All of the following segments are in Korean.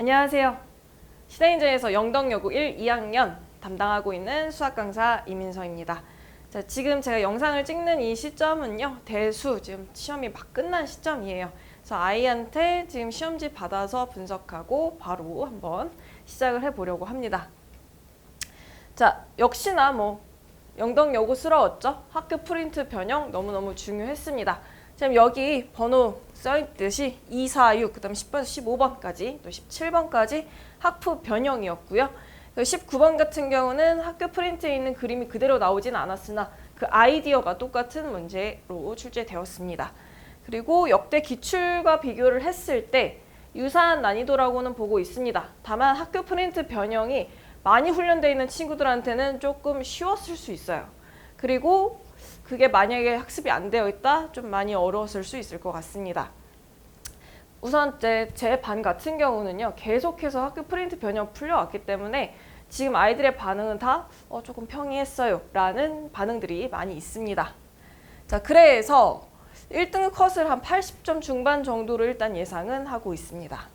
안녕하세요. 시대인재에서 영덕여고 1, 2학년 담당하고 있는 수학 강사 이민서입니다. 자, 지금 제가 영상을 찍는 이 시점은요, 대수 지금 시험이 막 끝난 시점이에요. 그래서 아이한테 지금 시험지 받아서 분석하고 바로 한번 시작을 해보려고 합니다. 자, 역시나 영덕여고스러웠죠? 학교 프린트 변형 너무너무 중요했습니다. 지금 여기 번호 써있듯이 2, 4, 6, 그 다음 10번에서 15번까지 또 17번까지 학부 변형이었고요. 19번 같은 경우는 학교 프린트에 있는 그림이 그대로 나오진 않았으나 그 아이디어가 똑같은 문제로 출제되었습니다. 그리고 역대 기출과 비교를 했을 때 유사한 난이도라고는 보고 있습니다. 다만 학교 프린트 변형이 많이 훈련되어 있는 친구들한테는 조금 쉬웠을 수 있어요. 그리고 그게 만약에 학습이 안 되어 있다? 좀 많이 어려웠을 수 있을 것 같습니다. 우선 제 반 같은 경우는요, 계속해서 학교 프린트 변형 풀려왔기 때문에 지금 아이들의 반응은 다 조금 평이했어요 라는 반응들이 많이 있습니다. 자, 그래서 1등급 컷을 한 80점 중반 정도로 일단 예상은 하고 있습니다.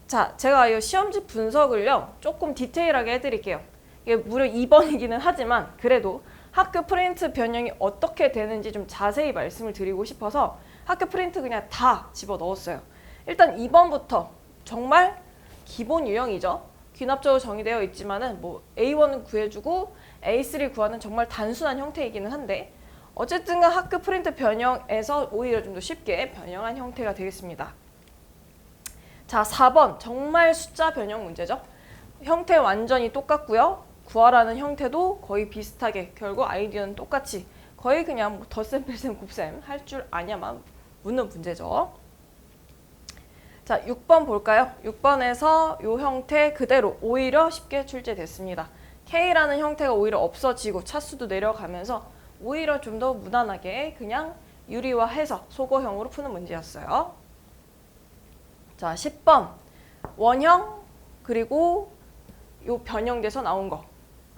자, 제가 이 시험지 분석을요, 조금 디테일하게 해드릴게요. 이게 무려 2번이기는 하지만 그래도 학교 프린트 변형이 어떻게 되는지 좀 자세히 말씀을 드리고 싶어서 학교 프린트 그냥 다 집어넣었어요. 일단 2번부터 정말 기본 유형이죠. 귀납적으로 정의되어 있지만은 A1은 구해주고 A3 구하는 정말 단순한 형태이기는 한데 어쨌든 학교 프린트 변형에서 오히려 좀 더 쉽게 변형한 형태가 되겠습니다. 자, 4번 정말 숫자 변형 문제죠. 형태 완전히 똑같고요. 구하라는 형태도 거의 비슷하게 결국 아이디어는 똑같이 거의 그냥 덧셈, 뺄셈, 곱셈 할 줄 아냐만 묻는 문제죠. 자, 6번 볼까요? 6번에서 이 형태 그대로 오히려 쉽게 출제됐습니다. K라는 형태가 오히려 없어지고 차수도 내려가면서 오히려 좀 더 무난하게 그냥 유리화해서 소거형으로 푸는 문제였어요. 자, 10번 원형 그리고 요 변형돼서 나온 거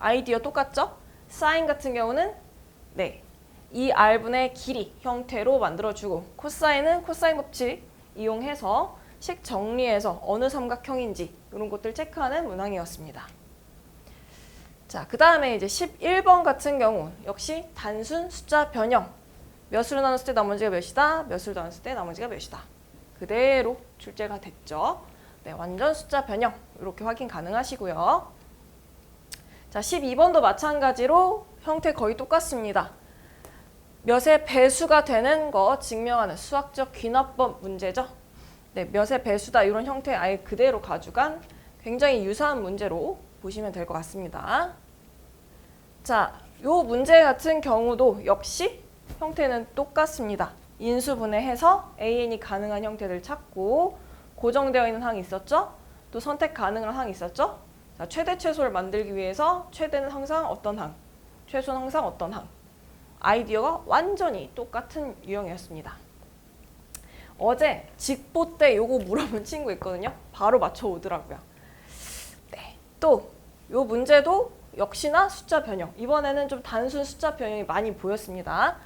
아이디어 똑같죠? 사인 같은 경우는 2R분의 길이 형태로 만들어주고 코사인은 코사인 법칙 이용해서 식 정리해서 어느 삼각형인지 이런 것들 체크하는 문항이었습니다. 자, 그 다음에 이제 11번 같은 경우 역시 단순 숫자 변형 몇으로 나눴을 때 나머지가 몇이다, 몇으로 나눴을 때 나머지가 몇이다 그대로 출제가 됐죠. 네, 완전 숫자 변형 이렇게 확인 가능하시고요. 자, 12번도 마찬가지로 형태 거의 똑같습니다. 몇의 배수가 되는 거 증명하는 수학적 귀납법 문제죠. 네, 몇의 배수다 이런 형태 아예 그대로 가져간 굉장히 유사한 문제로 보시면 될 것 같습니다. 자, 요 문제 같은 경우도 역시 형태는 똑같습니다. 인수분해해서 AN이 가능한 형태를 찾고 고정되어 있는 항이 있었죠? 또 선택 가능한 항이 있었죠? 자, 최대 최소를 만들기 위해서 최대는 항상 어떤 항, 최소는 항상 어떤 항. 아이디어가 완전히 똑같은 유형이었습니다. 어제 직보 때 요거 물어본 친구 있거든요. 바로 맞춰오더라고요. 네, 또 요 문제도 역시나 숫자 변형. 이번에는 좀 단순 숫자 변형이 많이 보였습니다.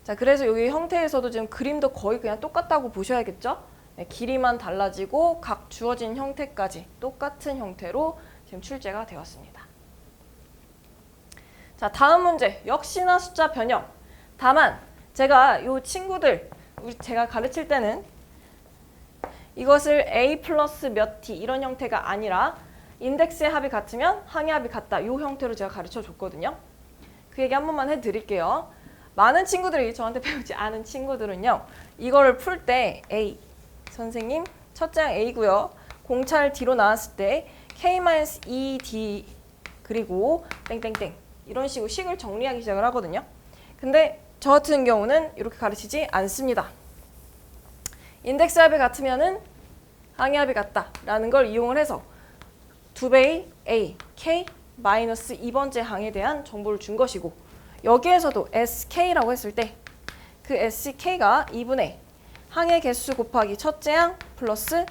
자, 그래서 여기 형태에서도 지금 그림도 거의 그냥 똑같다고 보셔야겠죠? 네, 길이만 달라지고 각 주어진 형태까지 똑같은 형태로 지금 출제가 되었습니다. 자, 다음 문제 역시나 숫자 변형. 다만 제가 이 친구들 제가 가르칠 때는 이것을 A 플러스 몇 T 이런 형태가 아니라 인덱스의 합이 같으면 항의 합이 같다 이 형태로 제가 가르쳐 줬거든요. 그 얘기 한 번만 해드릴게요. 많은 친구들이 저한테 배우지 않은 친구들은요, 이거를 풀 때 A 선생님 첫째 항 A고요. 공차를 D로 나왔을 때 K-2D 그리고 땡땡땡 이런 식으로 식을 정리하기 시작을 하거든요. 근데 저 같은 경우는 이렇게 가르치지 않습니다. 인덱스 합이 같으면은 항의 합이 같다라는 걸 이용을 해서 2배의 A, K 마이너스 2번째 항에 대한 정보를 준 것이고 여기에서도 SK라고 했을 때 그 SK가 2분의 항의 개수 곱하기 첫째 항 플러스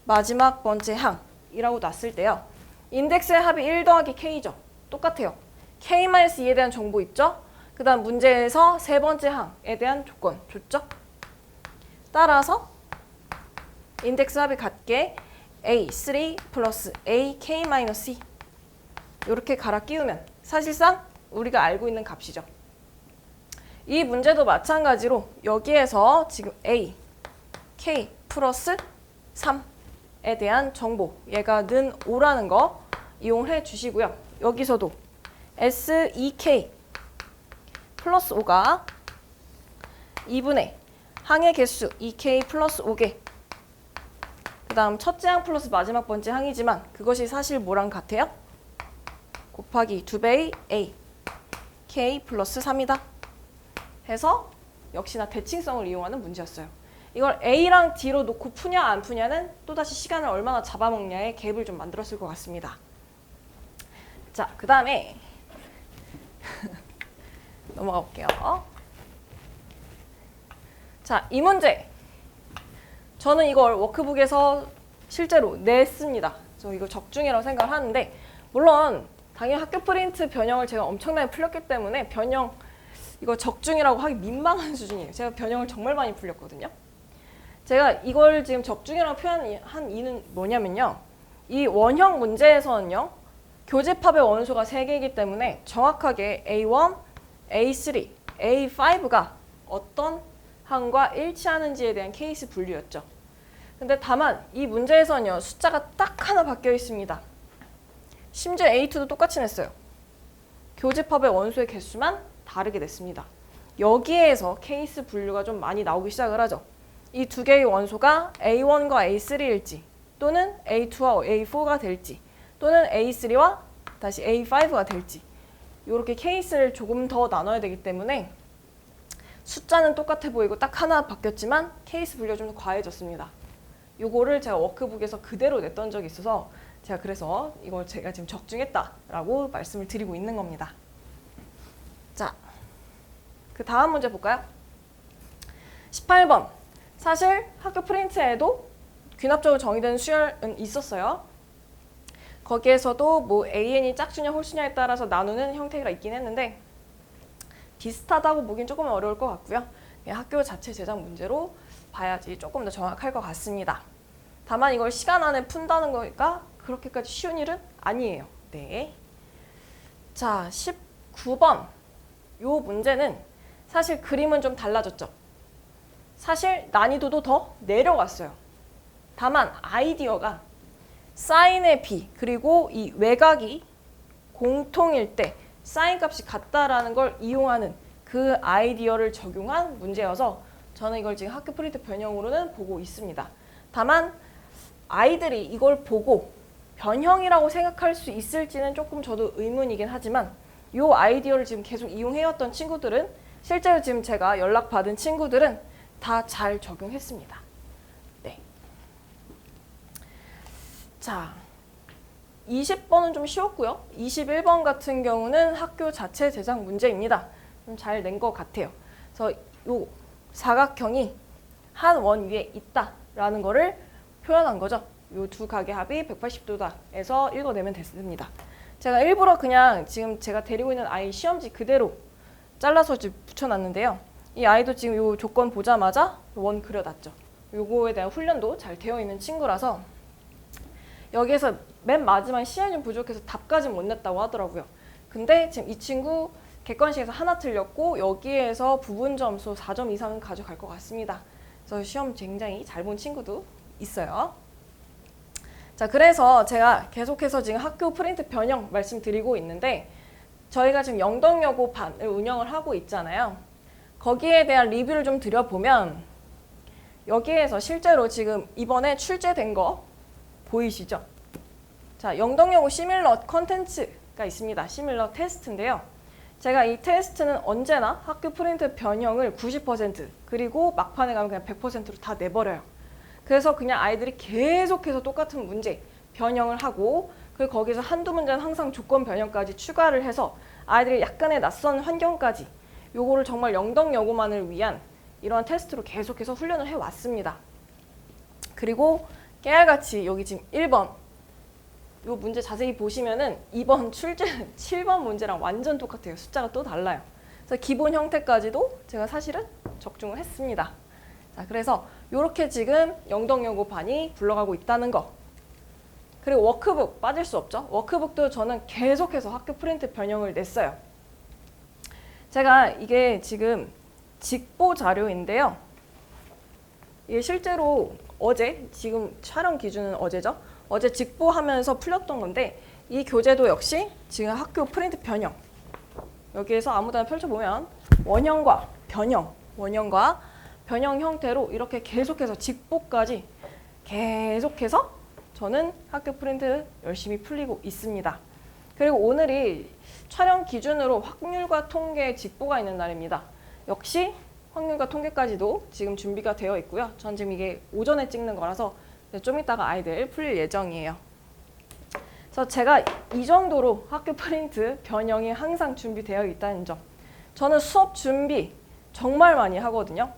마지막 번째 항이라고 놨을 때요. 인덱스의 합이 1 더하기 K죠. 똑같아요. K-2에 대한 정보 있죠? 그 다음 문제에서 세 번째 항에 대한 조건 줬죠? 따라서 인덱스 합이 같게 A3 플러스 AK-C 이렇게 갈아 끼우면 사실상 우리가 알고 있는 값이죠. 이 문제도 마찬가지로 여기에서 지금 A, K 플러스 3에 대한 정보, 얘가 는 5라는 거 이용해 주시고요. 여기서도 S2K 플러스 5가 2분의 항의 개수 2K 플러스 5개, 그 다음 첫째 항 플러스 마지막 번째 항이지만 그것이 사실 뭐랑 같아요? 곱하기 2배의 A, K 플러스 3이다 해서 역시나 대칭성을 이용하는 문제였어요. 이걸 A랑 D로 놓고 푸냐 안 푸냐는 또다시 시간을 얼마나 잡아먹냐의 갭을 좀 만들었을 것 같습니다. 자, 그 다음에 넘어가 볼게요. 자, 이 문제 저는 이걸 워크북에서 실제로 냈습니다. 저 이거 적중이라고 생각을 하는데, 물론 당연히 학교 프린트 변형을 제가 엄청나게 풀렸기 때문에 변형 이거 적중이라고 하기 민망한 수준이에요. 제가 변형을 정말 많이 풀렸거든요. 제가 이걸 지금 적중이라고 표현한 이유는 뭐냐면요, 이 원형 문제에서는요 교집합의 원소가 3개이기 때문에 정확하게 A1, A3, A5가 어떤 항과 일치하는지에 대한 케이스 분류였죠. 근데 다만 이 문제에서는요 숫자가 딱 하나 바뀌어 있습니다. 심지어 A2도 똑같이 냈어요. 교집합의 원소의 개수만 다르게 냈습니다. 여기에서 케이스 분류가 좀 많이 나오기 시작을 하죠. 이 두 개의 원소가 A1과 A3일지, 또는 A2와 A4가 될지, 또는 A3와 다시 A5가 될지, 이렇게 케이스를 조금 더 나눠야 되기 때문에 숫자는 똑같아 보이고 딱 하나 바뀌었지만 케이스 분류가 좀 더 과해졌습니다. 요거를 제가 워크북에서 그대로 냈던 적이 있어서 제가 그래서 이걸 제가 지금 적중했다라고 말씀을 드리고 있는 겁니다. 자, 그 다음 문제 볼까요? 18번. 사실 학교 프린트에도 귀납적으로 정의된 수열은 있었어요. 거기에서도 뭐 AN이 짝수냐 홀수냐에 따라서 나누는 형태가 있긴 했는데 비슷하다고 보긴 조금 어려울 것 같고요. 학교 자체 제작 문제로 봐야지 조금 더 정확할 것 같습니다. 다만 이걸 시간 안에 푼다는 거니까 그렇게까지 쉬운 일은 아니에요. 네. 자, 19번. 요 문제는 사실 그림은 좀 달라졌죠. 사실 난이도도 더 내려갔어요. 다만 아이디어가 사인의 b 그리고 이 외곽이 공통일 때 사인 값이 같다라는 걸 이용하는 그 아이디어를 적용한 문제여서 저는 이걸 지금 학교 프린트 변형으로는 보고 있습니다. 다만 아이들이 이걸 보고 변형이라고 생각할 수 있을지는 조금 저도 의문이긴 하지만 이 아이디어를 지금 계속 이용해왔던 친구들은, 실제로 지금 제가 연락받은 친구들은 다 잘 적용했습니다. 네. 자, 20번은 좀 쉬웠고요. 21번 같은 경우는 학교 자체 제작 문제입니다. 좀 잘 낸 것 같아요. 그래서 이 사각형이 한 원 위에 있다라는 거를 표현한 거죠. 이 두 각의 합이 180도다 해서 읽어내면 됐습니다. 제가 일부러 그냥 지금 제가 데리고 있는 아이 시험지 그대로 잘라서 붙여놨는데요. 이 아이도 지금 이 조건 보자마자 원 그려놨죠. 요거에 대한 훈련도 잘 되어 있는 친구라서 여기에서 맨 마지막 시간이 좀 부족해서 답까지 못 냈다고 하더라고요. 근데 지금 이 친구 객관식에서 하나 틀렸고 여기에서 부분 점수 4점 이상은 가져갈 것 같습니다. 그래서 시험 굉장히 잘 본 친구도 있어요. 자, 그래서 제가 계속해서 지금 학교 프린트 변형 말씀드리고 있는데 저희가 지금 영덕여고 반을 운영을 하고 있잖아요. 거기에 대한 리뷰를 좀 드려보면 여기에서 실제로 지금 이번에 출제된 거 보이시죠? 자, 영덕여고 시밀러 컨텐츠가 있습니다. 시밀러 테스트인데요. 제가 이 테스트는 언제나 학교 프린트 변형을 90% 그리고 막판에 가면 그냥 100%로 다 내버려요. 그래서 그냥 아이들이 계속해서 똑같은 문제 변형을 하고, 그리고 거기서 한두 문제는 항상 조건 변형까지 추가를 해서 아이들이 약간의 낯선 환경까지 요거를 정말 영덕여고만을 위한 이러한 테스트로 계속해서 훈련을 해왔습니다. 그리고 깨알같이 여기 지금 1번 요 문제 자세히 보시면은 2번 출제는 7번 문제랑 완전 똑같아요. 숫자가 또 달라요. 그래서 기본 형태까지도 제가 사실은 적중을 했습니다. 자, 그래서 이렇게 지금 영덕여고 반이 굴러가고 있다는 거 그리고 워크북 빠질 수 없죠. 워크북도 저는 계속해서 학교 프린트 변형을 냈어요. 제가 이게 지금 직보 자료인데요. 이게 실제로 어제, 지금 촬영 기준은 어제죠. 어제 직보하면서 풀렸던 건데 이 교재도 역시 지금 학교 프린트 변형. 여기에서 아무데나 펼쳐보면 원형과 변형 형태로 이렇게 계속해서 직보까지 계속해서 저는 학교 프린트 열심히 풀리고 있습니다. 그리고 오늘이 촬영 기준으로 확률과 통계 직보가 있는 날입니다. 역시 확률과 통계까지도 지금 준비가 되어 있고요. 전 지금 이게 오전에 찍는 거라서 좀 이따가 아이들 풀릴 예정이에요. 그래서 제가 이 정도로 학교 프린트 변형이 항상 준비되어 있다는 점. 저는 수업 준비 정말 많이 하거든요.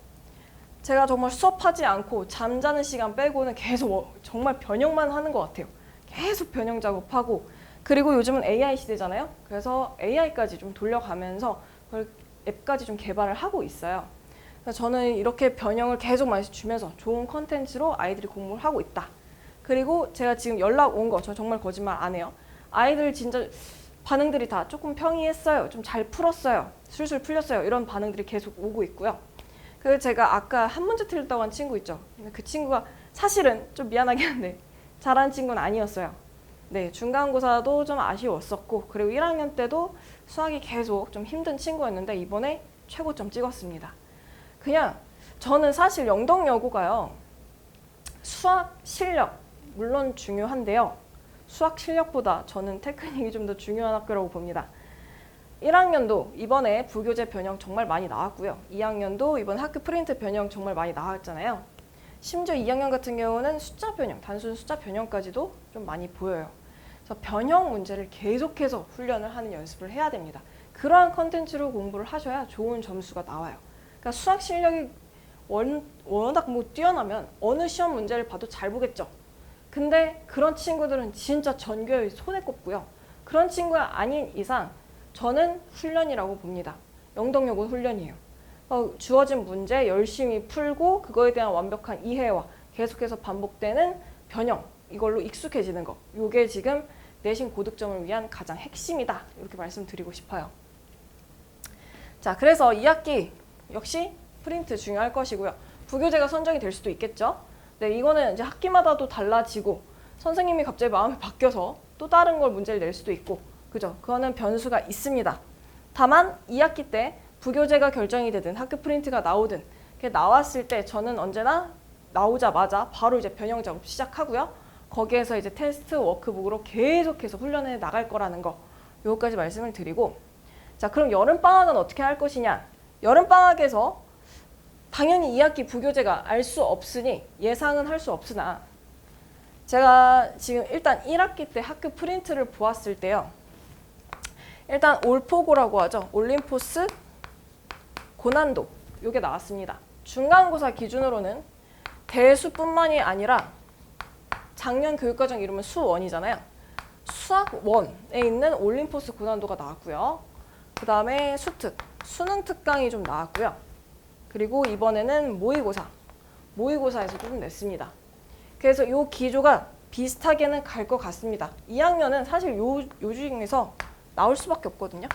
제가 정말 수업하지 않고 잠자는 시간 빼고는 계속 정말 변형만 하는 것 같아요. 계속 변형 작업하고, 그리고 요즘은 AI 시대잖아요. 그래서 AI까지 좀 돌려가면서 앱까지 좀 개발을 하고 있어요. 그래서 저는 이렇게 변형을 계속 많이 주면서 좋은 컨텐츠로 아이들이 공부를 하고 있다. 그리고 제가 지금 연락 온 거, 저 정말 거짓말 안 해요. 아이들 진짜 반응들이 다 조금 평이했어요. 좀 잘 풀었어요. 술술 풀렸어요. 이런 반응들이 계속 오고 있고요. 그래서 제가 아까 한 문제 틀렸다고 한 친구 있죠. 그 친구가 사실은 좀 미안하긴 한데 잘하는 친구는 아니었어요. 네, 중간고사도 좀 아쉬웠었고, 그리고 1학년 때도 수학이 계속 좀 힘든 친구였는데 이번에 최고점 찍었습니다. 그냥 저는 사실 영덕여고가요. 수학 실력 물론 중요한데요. 수학 실력보다 저는 테크닉이 좀 더 중요한 학교라고 봅니다. 1학년도 이번에 부교재 변형 정말 많이 나왔고요. 2학년도 이번 학교 프린트 변형 정말 많이 나왔잖아요. 심지어 2학년 같은 경우는 숫자 변형, 단순 숫자 변형까지도 좀 많이 보여요. 그래서 변형 문제를 계속해서 훈련을 하는 연습을 해야 됩니다. 그러한 컨텐츠로 공부를 하셔야 좋은 점수가 나와요. 그러니까 수학 실력이 워낙 뛰어나면 어느 시험 문제를 봐도 잘 보겠죠. 근데 그런 친구들은 진짜 전교율이 손에 꼽고요. 그런 친구가 아닌 이상 저는 훈련이라고 봅니다. 영덕여고 훈련이에요. 주어진 문제 열심히 풀고 그거에 대한 완벽한 이해와 계속해서 반복되는 변형, 이걸로 익숙해지는 거. 이게 지금 내신 고득점을 위한 가장 핵심이다. 이렇게 말씀드리고 싶어요. 자, 그래서 2학기 역시 프린트 중요할 것이고요. 부교재가 선정이 될 수도 있겠죠. 네, 이거는 이제 학기마다 또 달라지고 선생님이 갑자기 마음이 바뀌어서 또 다른 걸 문제를 낼 수도 있고, 그죠? 그거는 변수가 있습니다. 다만 2학기 때 부교재가 결정이 되든 학교 프린트가 나오든 나왔을 때 저는 언제나 나오자마자 바로 이제 변형 작업 시작하고요. 거기에서 이제 테스트 워크북으로 계속해서 훈련해 나갈 거라는 거, 요거까지 말씀을 드리고, 자, 그럼 여름방학은 어떻게 할 것이냐? 여름방학에서 당연히 2학기 부교재가 알 수 없으니 예상은 할 수 없으나 제가 지금 일단 1학기 때 학교 프린트를 보았을 때요. 일단 올포고라고 하죠. 올림포스 고난도, 요게 나왔습니다. 중간고사 기준으로는 대수뿐만이 아니라 작년 교육과정 이름은 수1이잖아요. 수학 1에 있는 올림포스 고난도가 나왔고요. 그 다음에 수특, 수능 특강이 좀 나왔고요. 그리고 이번에는 모의고사에서 좀 냈습니다. 그래서 요 기조가 비슷하게는 갈 것 같습니다. 2학년은 사실 요 중에서 나올 수밖에 없거든요.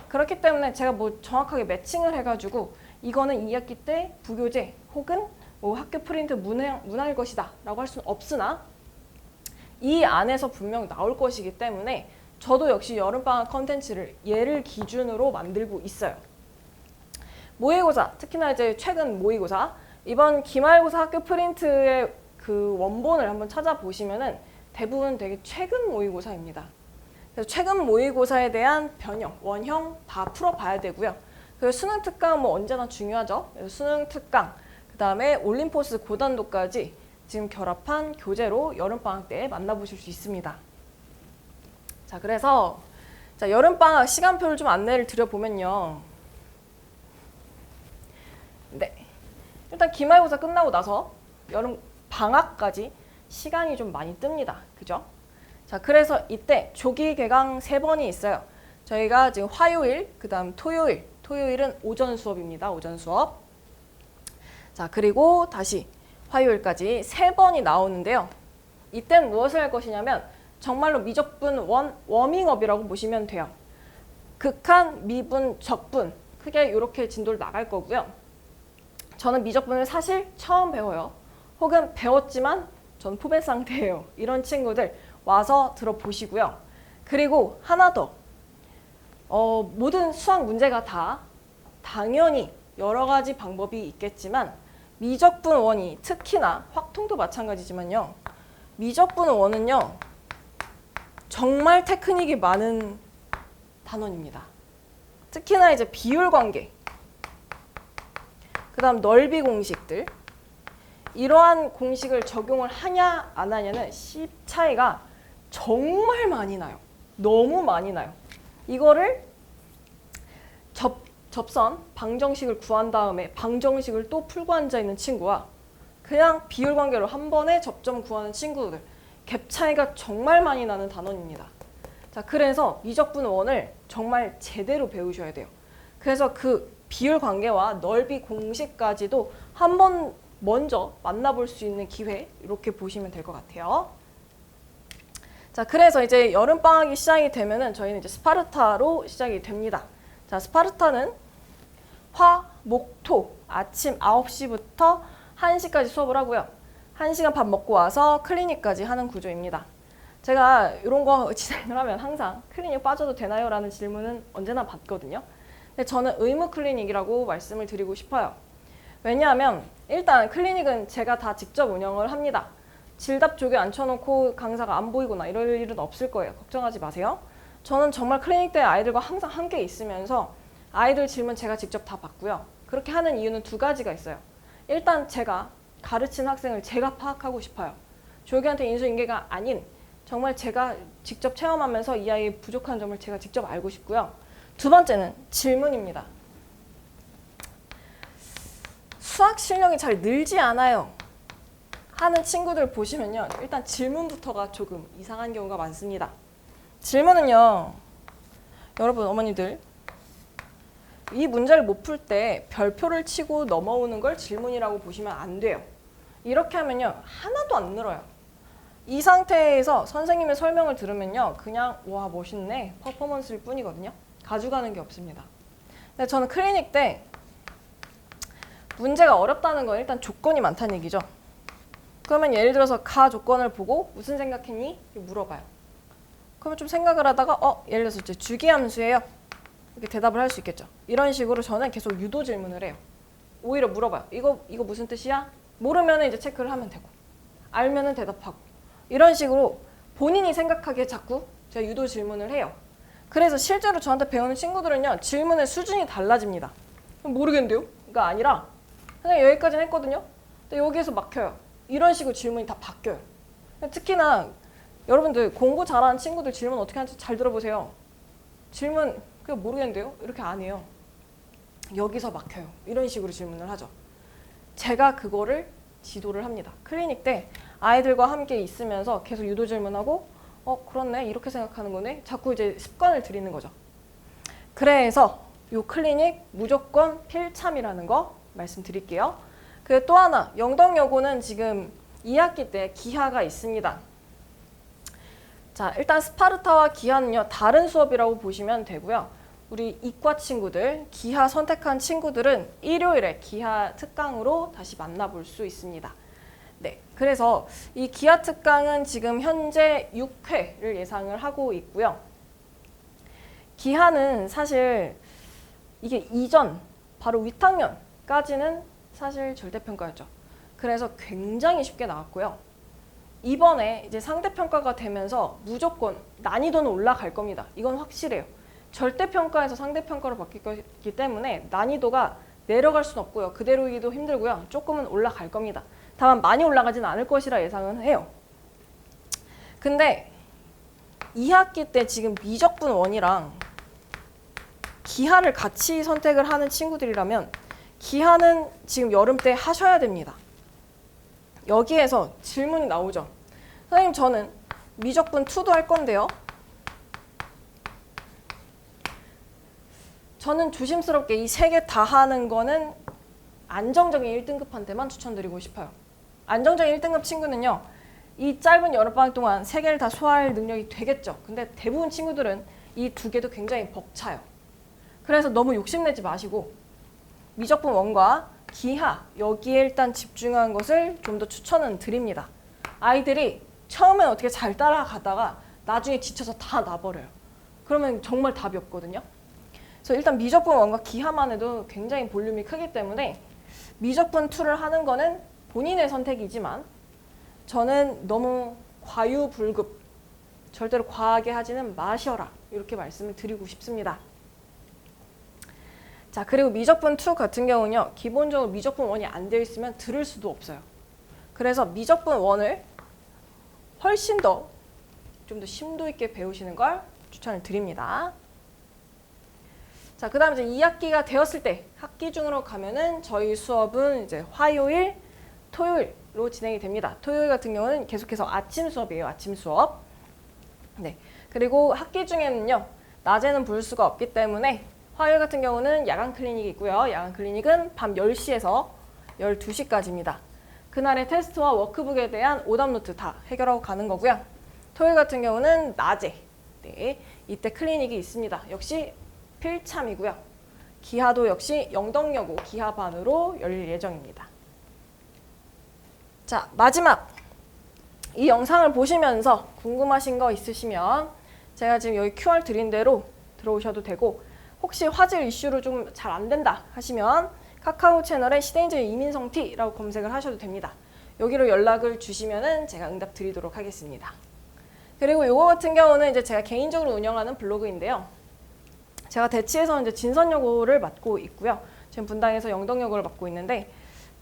그렇기 때문에 제가 뭐 정확하게 매칭을 해가지고 이거는 2학기 때 부교재 혹은 뭐 학교 프린트 문할 것이다 라고 할 수는 없으나 이 안에서 분명 나올 것이기 때문에 저도 역시 여름방학 컨텐츠를 얘를 기준으로 만들고 있어요. 모의고사, 특히나 이제 최근 모의고사, 이번 기말고사 학교 프린트의 그 원본을 한번 찾아보시면은 대부분 되게 최근 모의고사입니다. 그래서 최근 모의고사에 대한 변형, 원형 다 풀어봐야 되고요. 그리고 수능 특강 뭐 언제나 중요하죠. 수능 특강, 그 다음에 올림포스 고난도까지 지금 결합한 교재로 여름방학 때 만나보실 수 있습니다. 자, 그래서 자, 여름방학 시간표를 좀 안내를 드려보면요. 네, 일단 기말고사 끝나고 나서 여름방학까지 시간이 좀 많이 뜹니다. 그죠? 자, 그래서 이때 조기 개강 3번이 있어요. 저희가 지금 화요일, 그 다음 토요일은 오전 수업입니다. 오전 수업. 자, 그리고 다시 화요일까지 3번이 나오는데요. 이땐 무엇을 할 것이냐면 정말로 미적분 원 워밍업이라고 보시면 돼요. 극한, 미분, 적분 크게 이렇게 진도를 나갈 거고요. 저는 미적분을 사실 처음 배워요. 혹은 배웠지만 전 포배 상태예요. 이런 친구들 와서 들어보시고요. 그리고 하나 더. 모든 수학 문제가 다 당연히 여러 가지 방법이 있겠지만 미적분 원이 특히나 확통도 마찬가지지만요. 미적분 원은요. 정말 테크닉이 많은 단원입니다. 특히나 이제 비율 관계, 그 다음 넓이 공식들 이러한 공식을 적용을 하냐 안 하냐는 씨 차이가 정말 많이 나요. 너무 많이 나요. 이거를 접선, 방정식을 구한 다음에 방정식을 또 풀고 앉아있는 친구와 그냥 비율 관계로 한 번에 접점 구하는 친구들 갭 차이가 정말 많이 나는 단원입니다. 자, 그래서 미적분 원을 정말 제대로 배우셔야 돼요. 그래서 그 비율 관계와 넓이 공식까지도 한번 먼저 만나볼 수 있는 기회 이렇게 보시면 될 것 같아요. 자, 그래서 이제 여름방학이 시작이 되면은 저희는 이제 스파르타로 시작이 됩니다. 자, 스파르타는 화, 목, 토 아침 9시부터 1시까지 수업을 하고요. 1시간 밥 먹고 와서 클리닉까지 하는 구조입니다. 제가 이런 거 진행을 하면 항상 클리닉 빠져도 되나요? 라는 질문은 언제나 받거든요. 근데 저는 의무 클리닉이라고 말씀을 드리고 싶어요. 왜냐하면 일단 클리닉은 제가 다 직접 운영을 합니다. 질답 조개 앉혀놓고 강사가 안 보이거나 이럴 일은 없을 거예요. 걱정하지 마세요. 저는 정말 클리닉 때 아이들과 항상 함께 있으면서 아이들 질문 제가 직접 다 받고요. 그렇게 하는 이유는 두 가지가 있어요. 일단 제가 가르친 학생을 제가 파악하고 싶어요. 조교한테 인수인계가 아닌 정말 제가 직접 체험하면서 이 아이의 부족한 점을 제가 직접 알고 싶고요. 두 번째는 질문입니다. 수학 실력이 잘 늘지 않아요 하는 친구들 보시면요. 일단 질문부터가 조금 이상한 경우가 많습니다. 질문은요. 여러분 어머니들 이 문제를 못 풀 때 별표를 치고 넘어오는 걸 질문이라고 보시면 안 돼요. 이렇게 하면요. 하나도 안 늘어요. 이 상태에서 선생님의 설명을 들으면요. 그냥 와 멋있네 퍼포먼스일 뿐이거든요. 가져가는 게 없습니다. 근데 저는 클리닉 때 문제가 어렵다는 건 일단 조건이 많다는 얘기죠. 그러면 예를 들어서 가 조건을 보고 무슨 생각했니? 물어봐요. 그러면 좀 생각을 하다가 예를 들어서 이제 주기함수예요. 이렇게 대답을 할 수 있겠죠. 이런 식으로 저는 계속 유도 질문을 해요. 오히려 물어봐요. 이거 무슨 뜻이야? 모르면 이제 체크를 하면 되고 알면은 대답하고 이런 식으로 본인이 생각하기에 자꾸 제가 유도 질문을 해요. 그래서 실제로 저한테 배우는 친구들은요. 질문의 수준이 달라집니다. 모르겠는데요? 가 아니라 그냥 여기까지는 했거든요. 근데 여기에서 막혀요. 이런 식으로 질문이 다 바뀌어요. 특히나 여러분들 공부 잘하는 친구들 질문 어떻게 하는지 잘 들어보세요. 질문 그냥 모르겠는데요? 이렇게 안 해요. 여기서 막혀요. 이런 식으로 질문을 하죠. 제가 그거를 지도를 합니다. 클리닉 때 아이들과 함께 있으면서 계속 유도 질문하고 그렇네 이렇게 생각하는 거네 자꾸 이제 습관을 들이는 거죠. 그래서 요 클리닉 무조건 필참이라는 거 말씀드릴게요. 그 또 하나 영덕여고는 지금 2학기 때 기하가 있습니다. 자, 일단 스파르타와 기하는요 다른 수업이라고 보시면 되고요. 우리 이과 친구들, 기하 선택한 친구들은 일요일에 기하 특강으로 다시 만나볼 수 있습니다. 네, 그래서 이 기하 특강은 지금 현재 6회를 예상을 하고 있고요. 기하는 사실 이게 이전, 바로 윗학년까지는 사실 절대평가였죠. 그래서 굉장히 쉽게 나왔고요. 이번에 이제 상대평가가 되면서 무조건 난이도는 올라갈 겁니다. 이건 확실해요. 절대평가에서 상대평가로 바뀔 거기 때문에 난이도가 내려갈 수는 없고요. 그대로이기도 힘들고요. 조금은 올라갈 겁니다. 다만 많이 올라가지는 않을 것이라 예상은 해요. 근데 2학기 때 지금 미적분 원이랑 기하를 같이 선택을 하는 친구들이라면 기하는 지금 여름 때 하셔야 됩니다. 여기에서 질문이 나오죠. 선생님 저는 미적분 2도 할 건데요. 저는 조심스럽게 이 3개 다 하는 거는 안정적인 1등급한테만 추천드리고 싶어요. 안정적인 1등급 친구는요. 이 짧은 여름방학 동안 3개를 다 소화할 능력이 되겠죠. 근데 대부분 친구들은 이 2개도 굉장히 벅차요. 그래서 너무 욕심내지 마시고 미적분 원과 기하 여기에 일단 집중하는 것을 좀 더 추천은 드립니다. 아이들이 처음엔 어떻게 잘 따라가다가 나중에 지쳐서 다 놔버려요. 그러면 정말 답이 없거든요. 그래서 일단 미적분 원과 기하만 해도 굉장히 볼륨이 크기 때문에 미적분 2를 하는 거는 본인의 선택이지만 저는 너무 과유불급, 절대로 과하게 하지는 마셔라 이렇게 말씀을 드리고 싶습니다. 자, 그리고 미적분 2 같은 경우는요. 기본적으로 미적분 1이 안 되어 있으면 들을 수도 없어요. 그래서 미적분 1을 훨씬 더 좀 더 심도 있게 배우시는 걸 추천을 드립니다. 자, 그 다음에 이제 2학기가 되었을 때 학기 중으로 가면은 저희 수업은 이제 화요일, 토요일로 진행이 됩니다. 토요일 같은 경우는 계속해서 아침 수업이에요. 아침 수업. 네. 그리고 학기 중에는요. 낮에는 볼 수가 없기 때문에 화요일 같은 경우는 야간 클리닉이 있고요. 야간 클리닉은 밤 10시에서 12시까지입니다. 그날의 테스트와 워크북에 대한 오답 노트 다 해결하고 가는 거고요. 토요일 같은 경우는 낮에 네, 이때 클리닉이 있습니다. 역시 필참이고요. 기하도 역시 영덕여고 기하반으로 열릴 예정입니다. 자, 마지막 이 영상을 보시면서 궁금하신 거 있으시면 제가 지금 여기 QR 드린 대로 들어오셔도 되고 혹시 화질 이슈로 좀 잘 안 된다 하시면 카카오 채널에 시대인재 이민성T라고 검색을 하셔도 됩니다. 여기로 연락을 주시면은 제가 응답 드리도록 하겠습니다. 그리고 이거 같은 경우는 이제 제가 개인적으로 운영하는 블로그인데요. 제가 대치에서 이제 진선여고를 맡고 있고요. 지금 분당에서 영덕여고를 맡고 있는데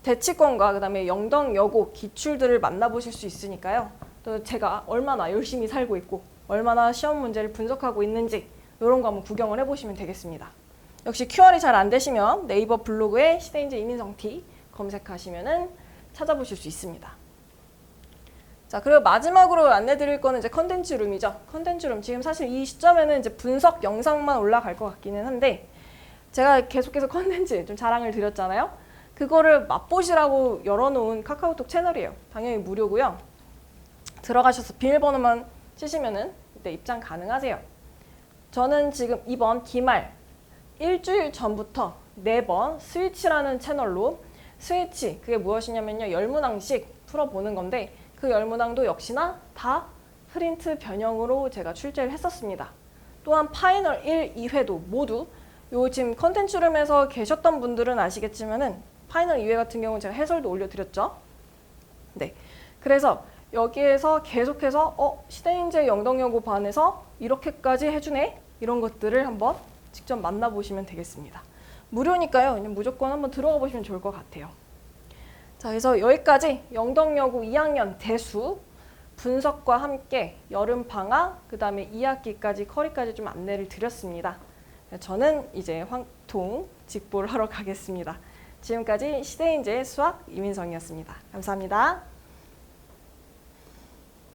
대치권과 그다음에 영덕여고 기출들을 만나보실 수 있으니까요. 또 제가 얼마나 열심히 살고 있고 얼마나 시험 문제를 분석하고 있는지 이런 거 한번 구경을 해보시면 되겠습니다. 역시 QR이 잘 안 되시면 네이버 블로그에 시대인재 이민성T 검색하시면은 찾아보실 수 있습니다. 자, 그리고 마지막으로 안내드릴 거는 이제 컨텐츠룸이죠. 컨텐츠룸. 지금 사실 이 시점에는 이제 분석 영상만 올라갈 것 같기는 한데 제가 계속해서 컨텐츠 좀 자랑을 드렸잖아요. 그거를 맛보시라고 열어놓은 카카오톡 채널이에요. 당연히 무료고요. 들어가셔서 비밀번호만 치시면은 이때 입장 가능하세요. 저는 지금 이번 기말 일주일 전부터 4번 스위치라는 채널로 스위치 그게 무엇이냐면요. 열문항씩 풀어보는 건데 그 열문항도 역시나 다 프린트 변형으로 제가 출제를 했었습니다. 또한 파이널 1, 2회도 모두 요 지금 컨텐츠룸에서 계셨던 분들은 아시겠지만은 파이널 2회 같은 경우는 제가 해설도 올려드렸죠. 네, 그래서 여기에서 계속해서 시대인재 영덕여고 반에서 이렇게까지 해주네? 이런 것들을 한번 직접 만나보시면 되겠습니다. 무료니까요. 그냥 무조건 한번 들어가 보시면 좋을 것 같아요. 자, 그래서 여기까지 영덕여고 2학년 대수 분석과 함께 여름방학, 그 다음에 2학기까지 커리까지 좀 안내를 드렸습니다. 저는 이제 황통 직보를 하러 가겠습니다. 지금까지 시대인재 수학 이민성이었습니다. 감사합니다.